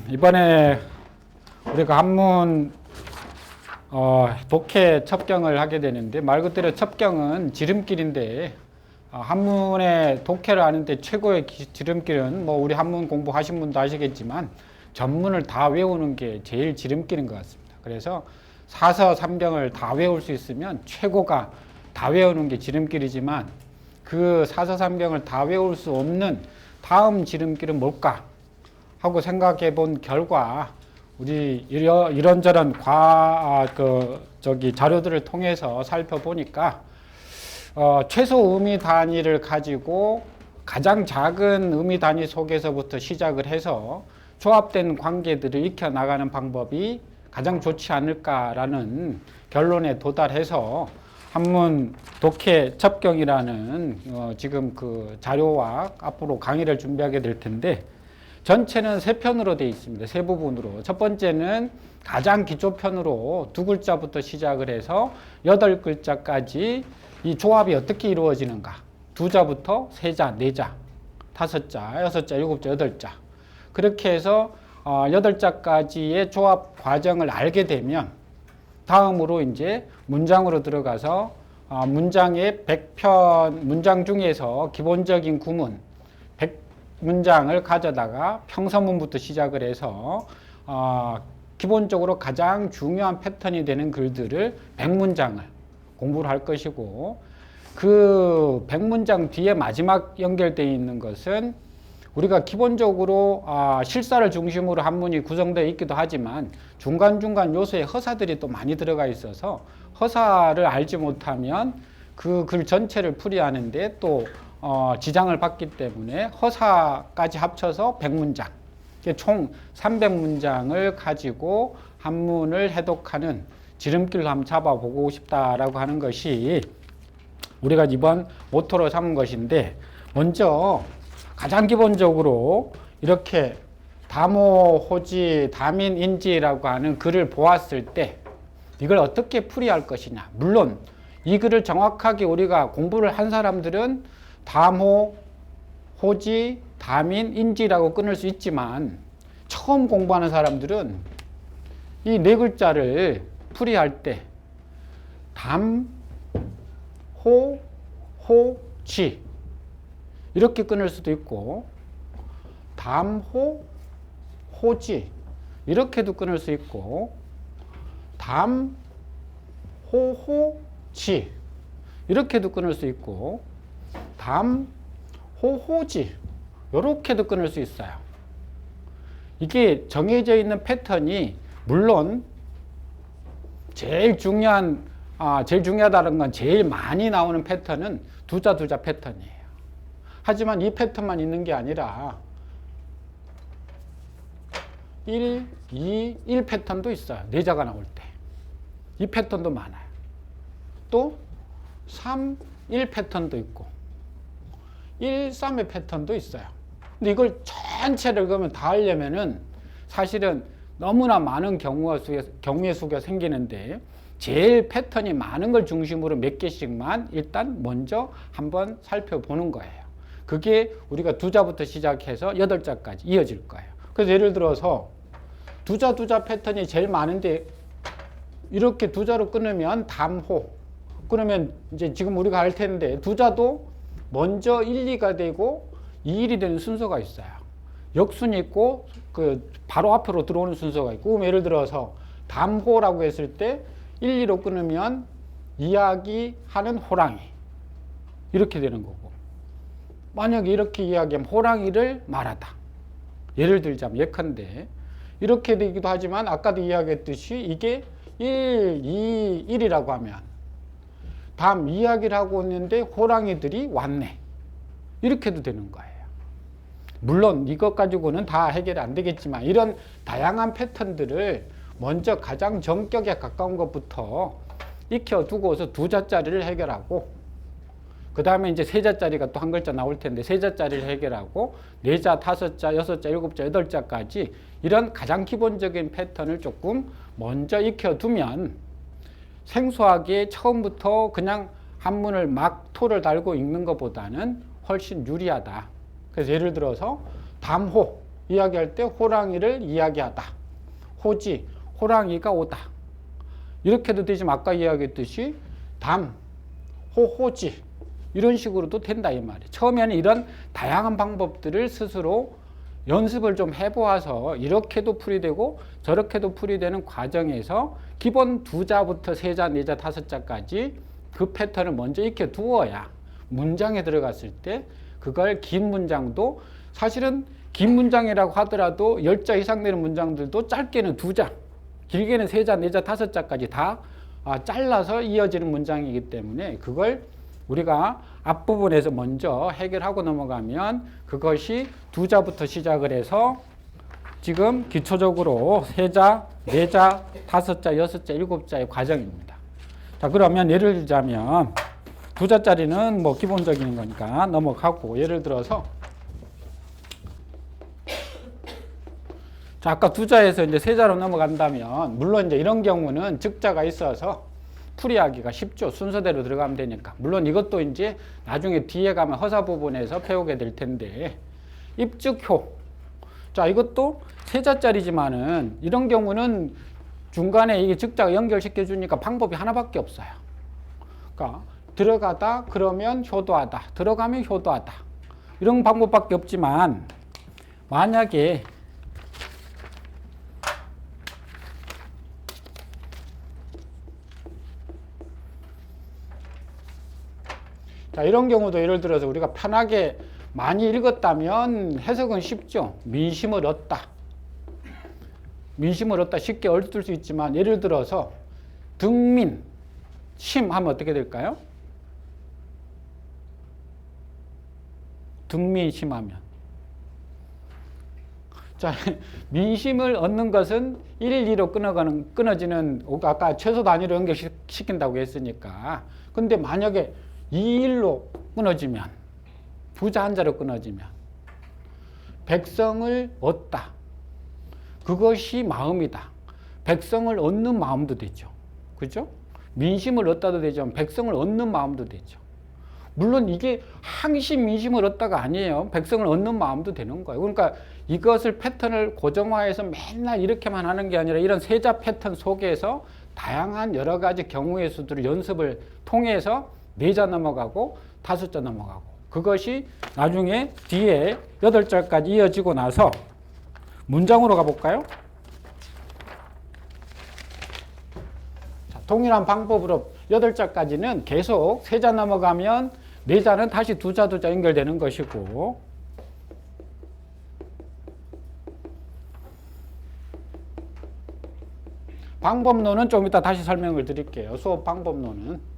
이번에 우리가 한문 독해 첩경을 하게 되는데, 말 그대로 첩경은 지름길인데, 한문의 독해를 하는데 최고의 지름길은 뭐 우리 한문 공부하신 분도 아시겠지만 전문을 다 외우는 게 제일 지름길인 것 같습니다. 그래서 사서 삼병을 다 외울 수 있으면 최고가, 다 외우는 게 지름길이지만 그 사서 삼병을 다 외울 수 없는 다음 지름길은 뭘까 하고 생각해 본 결과, 우리 이런저런 자료들을 통해서 살펴보니까 최소 의미 단위를 가지고 가장 작은 의미 단위 속에서부터 시작을 해서 조합된 관계들을 익혀 나가는 방법이 가장 좋지 않을까라는 결론에 도달해서 한문 독해 첩경이라는 지금 그 자료와 앞으로 강의를 준비하게 될 텐데, 전체는 세 편으로 되어 있습니다. 세 부분으로. 첫 번째는 가장 기초편으로 두 글자부터 시작을 해서 8글자까지 이 조합이 어떻게 이루어지는가. 두 자부터 세 자, 네 자, 다섯 자, 여섯 자, 일곱 자, 여덟 자. 그렇게 해서 8자까지의 조합 과정을 알게 되면 다음으로 이제 문장으로 들어가서 문장의 100편 문장 중에서 기본적인 구문 100문장을 가져다가 평서문부터 시작을 해서 기본적으로 가장 중요한 패턴이 되는 글들을 100문장을 공부를 할 것이고, 그 100문장 뒤에 마지막 연결되어 있는 것은 우리가 기본적으로 실사를 중심으로 한문이 구성되어 있기도 하지만 중간중간 요소에 허사들이 또 많이 들어가 있어서 허사를 알지 못하면 그 글 전체를 풀이하는데 또 지장을 받기 때문에 허사까지 합쳐서 100문장, 총 300문장을 가지고 한문을 해독하는 지름길을 한번 잡아보고 싶다라고 하는 것이 우리가 이번 모토로 삼은 것인데, 먼저 가장 기본적으로 이렇게 다모, 호지, 다민, 인지라고 하는 글을 보았을 때 이걸 어떻게 풀이할 것이냐. 물론 이 글을 정확하게 우리가 공부를 한 사람들은 다모, 호지, 다민, 인지라고 끊을 수 있지만 처음 공부하는 사람들은 이 네 글자를 풀이할 때 담, 호, 지 이렇게 끊을 수도 있고, 담호, 호지 이렇게도 끊을 수 있고, 담, 호, 지 이렇게도 끊을 수 있고, 담, 호, 지 이렇게도 끊을 수 있어요. 이게 정해져 있는 패턴이, 물론 제일 중요하다는 건 제일 많이 나오는 패턴은 두자 패턴이에요. 하지만 이 패턴만 있는 게 아니라 1, 2, 1 패턴도 있어요. 네 자가 나올 때. 이 패턴도 많아요. 또 3, 1 패턴도 있고 1, 3의 패턴도 있어요. 근데 이걸 전체를 그러면 다 하려면은 사실은 너무나 많은 경우의 수가 생기는데, 제일 패턴이 많은 걸 중심으로 몇 개씩만 일단 먼저 한번 살펴보는 거예요. 그게 우리가 두자부터 시작해서 8자까지 이어질 거예요. 그래서 예를 들어서 두자 패턴이 제일 많은데 이렇게 두자로 끊으면 담호, 그러면 이제 지금 우리가 할 텐데 두자도 먼저 1, 2가 되고 2, 1이 되는 순서가 있어요. 역순이 있고 그 바로 앞으로 들어오는 순서가 있고, 그럼 예를 들어서 담호라고 했을 때 1, 2로 끊으면 이야기하는 호랑이 이렇게 되는 거고, 만약에 이렇게 이야기하면 호랑이를 말하다, 예를 들자면 예컨대 이렇게 되기도 하지만 아까도 이야기했듯이 이게 1, 2, 1이라고 하면 담 이야기를 하고 있는데 호랑이들이 왔네 이렇게도 되는 거예요. 물론 이것 가지고는 다 해결이 안 되겠지만 이런 다양한 패턴들을 먼저 가장 정격에 가까운 것부터 익혀두고서 두자짜리를 해결하고, 그 다음에 이제 세 자짜리가 또 한 글자 나올 텐데 세 자짜리를 해결하고, 네 자, 다섯 자, 여섯 자, 일곱 자, 여덟 자까지 이런 가장 기본적인 패턴을 조금 먼저 익혀두면 생소하게 처음부터 그냥 한문을 막 토를 달고 읽는 것보다는 훨씬 유리하다. 그래서 예를 들어서 담호, 이야기할 때 호랑이를 이야기하다. 호지, 호랑이가 오다. 이렇게도 되지만 아까 이야기했듯이 담, 호지 이런 식으로도 된다 이 말이에요. 처음에는 이런 다양한 방법들을 스스로 연습을 좀 해보아서 이렇게도 풀이되고 저렇게도 풀이되는 과정에서 기본 2자부터 3자, 4자, 5자까지 그 패턴을 먼저 익혀 두어야 문장에 들어갔을 때 그걸 긴 문장도 사실은 긴 문장이라고 하더라도 10자 이상 되는 문장들도 짧게는 2자, 길게는 3자, 4자, 5자까지 다 잘라서 이어지는 문장이기 때문에 그걸 우리가 앞부분에서 먼저 해결하고 넘어가면 그것이 2자부터 시작을 해서 지금 기초적으로 3자, 4자, 5자, 6자, 7자의 과정입니다. 자, 그러면 예를 들자면 2자짜리는 뭐 기본적인 거니까 넘어가고 예를 들어서 자, 아까 2자에서 이제 3자로 넘어간다면 물론 이제 이런 경우는 즉자가 있어서 풀이하기가 쉽죠. 순서대로 들어가면 되니까. 물론 이것도 이제 나중에 뒤에 가면 허사 부분에서 배우게 될 텐데 입즉효. 자, 이것도 3자짜리지만은 이런 경우는 중간에 이게 즉자가 연결시켜 주니까 방법이 하나밖에 없어요. 그러니까 들어가다 그러면 효도하다. 들어가면 효도하다. 이런 방법밖에 없지만 만약에 자, 이런 경우도 예를 들어서 우리가 편하게 많이 읽었다면 해석은 쉽죠. 민심을 얻다. 민심을 얻다 쉽게 얻을 수 있지만 예를 들어서 등민, 심 하면 어떻게 될까요? 등민심하면. 자, 민심을 얻는 것은 1, 2로 끊어지는 아까 최소 단위로 연결시킨다고 했으니까. 근데 만약에 2일로 끊어지면 부자 한자로 끊어지면 백성을 얻다. 그것이 마음이다. 백성을 얻는 마음도 되죠. 그죠? 민심을 얻다도 되지만 백성을 얻는 마음도 되죠. 물론 이게 항심 민심을 얻다가 아니에요. 백성을 얻는 마음도 되는 거예요. 그러니까 이것을 패턴을 고정화해서 맨날 이렇게만 하는 게 아니라 이런 세자 패턴 속에서 다양한 여러 가지 경우의 수들을 연습을 통해서 4자 넘어가고 5자 넘어가고 그것이 나중에 뒤에 8자까지 이어지고 나서 문장으로 가볼까요? 자, 동일한 방법으로 8자까지는 계속 3자 넘어가면 4자는 다시 2자 연결되는 것이고 방법론은 좀 이따 다시 설명을 드릴게요. 수업 방법론은.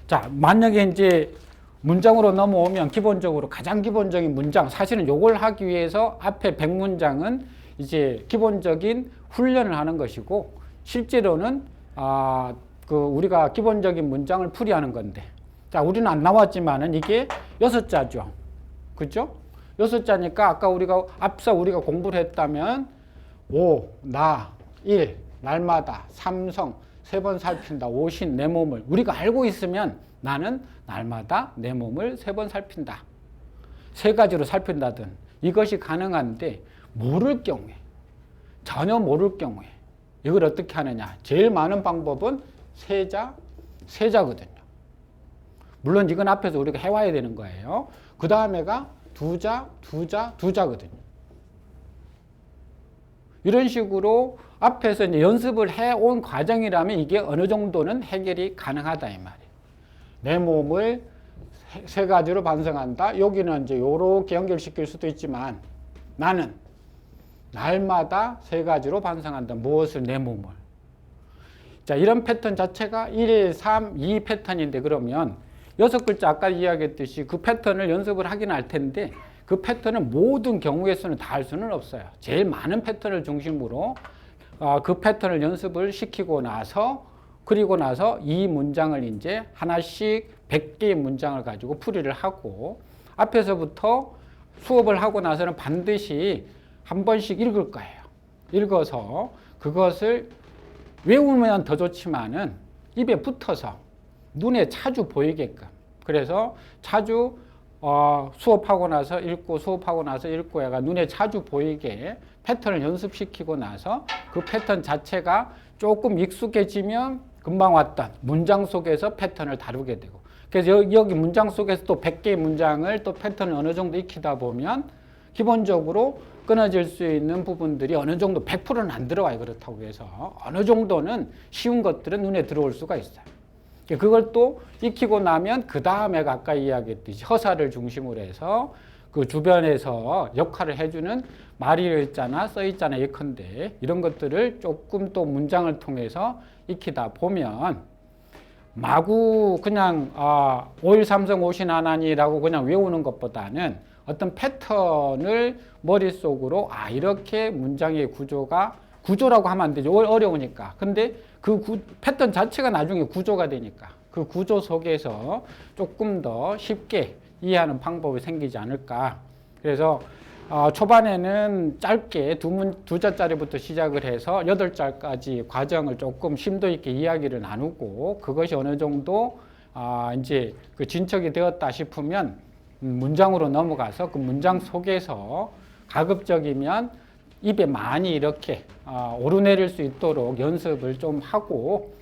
자, 만약에 이제 문장으로 넘어오면 기본적으로 가장 기본적인 문장, 사실은 요걸 하기 위해서 앞에 100문장은 이제 기본적인 훈련을 하는 것이고 실제로는 우리가 기본적인 문장을 풀이하는 건데 자, 우리는 안 나왔지만은 이게 6자죠. 그죠? 6자니까 아까 앞서 우리가 공부를 했다면 5, 나, 1, 날마다, 삼성, 3번 살핀다. 오신 내 몸을 우리가 알고 있으면 나는 날마다 내 몸을 3번 살핀다. 3가지로 살핀다든 이것이 가능한데 모를 경우에 전혀 모를 경우에 이걸 어떻게 하느냐. 제일 많은 방법은 세자거든요. 물론 이건 앞에서 우리가 해와야 되는 거예요. 그 다음에가 2자거든요. 이런 식으로 앞에서 이제 연습을 해온 과정이라면 이게 어느 정도는 해결이 가능하다 이 말이에요. 내 몸을 3가지로 반성한다. 여기는 이제 요렇게 연결시킬 수도 있지만 나는 날마다 3가지로 반성한다. 무엇을? 내 몸을. 자, 이런 패턴 자체가 1, 3, 2 패턴인데 그러면 6글자 아까 이야기했듯이 그 패턴을 연습을 하긴 할 텐데 그 패턴은 모든 경우의 수는 다 할 수는 없어요. 제일 많은 패턴을 중심으로 그 패턴을 연습을 시키고 나서 그리고 나서 이 문장을 이제 하나씩 100개의 문장을 가지고 풀이를 하고 앞에서부터 수업을 하고 나서는 반드시 한 번씩 읽을 거예요. 읽어서 그것을 외우면 더 좋지만은 입에 붙어서 눈에 자주 보이게끔 그래서 자주 수업하고 나서 읽고 수업하고 나서 읽고 애가 눈에 자주 보이게 패턴을 연습시키고 나서 그 패턴 자체가 조금 익숙해지면 금방 왔던 문장 속에서 패턴을 다루게 되고, 그래서 여기 문장 속에서 또 100개의 문장을 또 패턴을 어느 정도 익히다 보면 기본적으로 끊어질 수 있는 부분들이 어느 정도 100%는 안 들어와요. 그렇다고 해서 어느 정도는 쉬운 것들은 눈에 들어올 수가 있어요. 그걸 또 익히고 나면 그 다음에 아까 이야기했듯이 허사를 중심으로 해서 그 주변에서 역할을 해주는 말이 있잖아, 써 있잖아, 예컨대 이런 것들을 조금 또 문장을 통해서 익히다 보면 마구 그냥 5.13성 오신하나니라고 그냥 외우는 것보다는 어떤 패턴을 머릿속으로 이렇게 문장의 구조라고 하면 안 되죠. 어려우니까. 근데 그 패턴 자체가 나중에 구조가 되니까 그 구조 속에서 조금 더 쉽게 이해하는 방법이 생기지 않을까. 그래서 초반에는 짧게 두 자짜리부터 시작을 해서 8자까지 과정을 조금 심도 있게 이야기를 나누고, 그것이 어느 정도 이제 그 진척이 되었다 싶으면 문장으로 넘어가서 그 문장 속에서 가급적이면 입에 많이 이렇게 오르내릴 수 있도록 연습을 좀 하고,